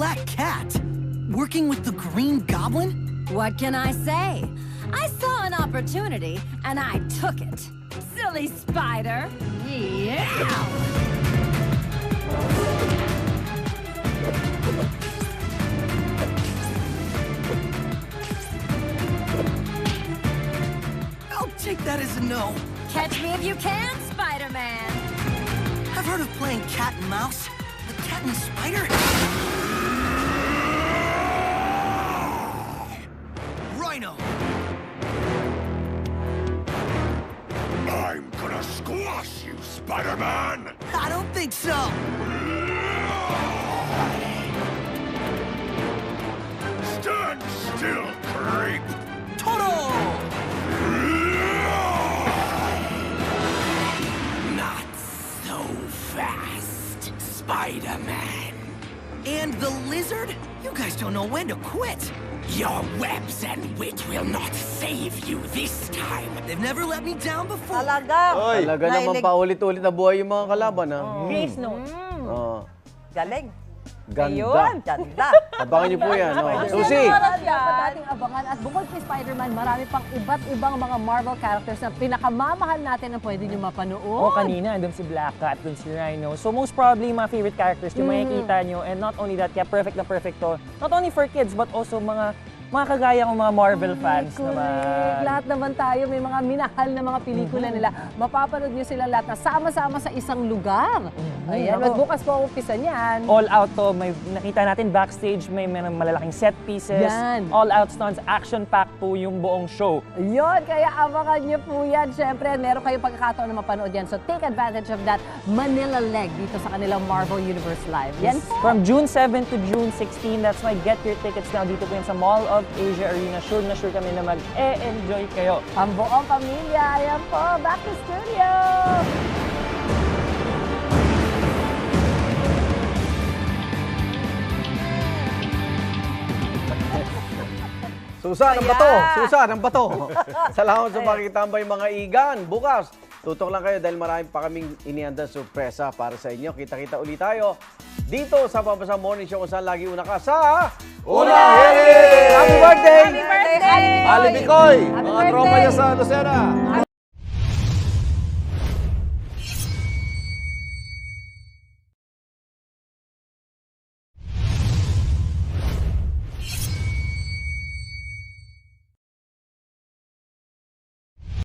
Black Cat? Working with the Green Goblin? What can I say? I saw an opportunity, and I took it. Silly spider. Yeah! I'll take that as a no. Catch me if you can, Spider-Man. I've heard of playing cat and mouse, but cat and spider? Rhino! I'm gonna squash you, Spider-Man! I don't think so. Stand still, creep! Toto! Not so fast, Spider-Man. And the lizard? You guys don't know when to quit. Your webs and wit will not save you this time. They've never let me down before. Talaga. Talaga naman paulit-ulit na buhay yung mga kalaban, ha? Grace note. Galing. Ganda. Ayun, ganda. Abangan niyo po yan. Oh. Susi! Dapat dating abangan at bukod kay Spider-Man, marami pang iba't ibang mga Marvel characters na pinakamamahal natin na pwede nyo mapanood. O kanina, andun si Black Cat, andun si Rhino. So most probably, mga favorite characters yung makikita nyo. And not only that, kaya perfect na perfect to. Not only for kids, but also mga kagaya ng mga Marvel fans naman. Lahat naman tayo, may mga minahal na mga pelikula nila. Mapapanood nyo sila lahat na sama-sama sa isang lugar. Ayan, magbukas po ang umpisa niyan. All out to, may nakita natin backstage, may malalaking set pieces. Yan. All out stunts, action-packed po yung buong show. Yun, kaya abangan nyo po yan. Siyempre, meron kayong pagkakataon na mapanood yan. So take advantage of that Manila leg dito sa kanilang Marvel Universe Live. Yan po. From June 7 to June 16, that's why get your tickets now dito po yan sa Mall of Asia Arena. Sure na sure kami na mag-e-enjoy kayo. Ang buong pamilya, ayan po, back to studio! Susan, ang bato! Susan, ang bato! Salamat sa pakitambay mga igan. Bukas, tutok lang kayo dahil marami pa kaming inihandang sorpresa para sa inyo. Kita-kita ulit tayo dito sa Pampasang Morning Show kung saan lagi una ka sa... Unang Hirit! Happy birthday! Happy birthday! Ali Bicoy! Happy Mga tropa birthday! niya sa Lucena!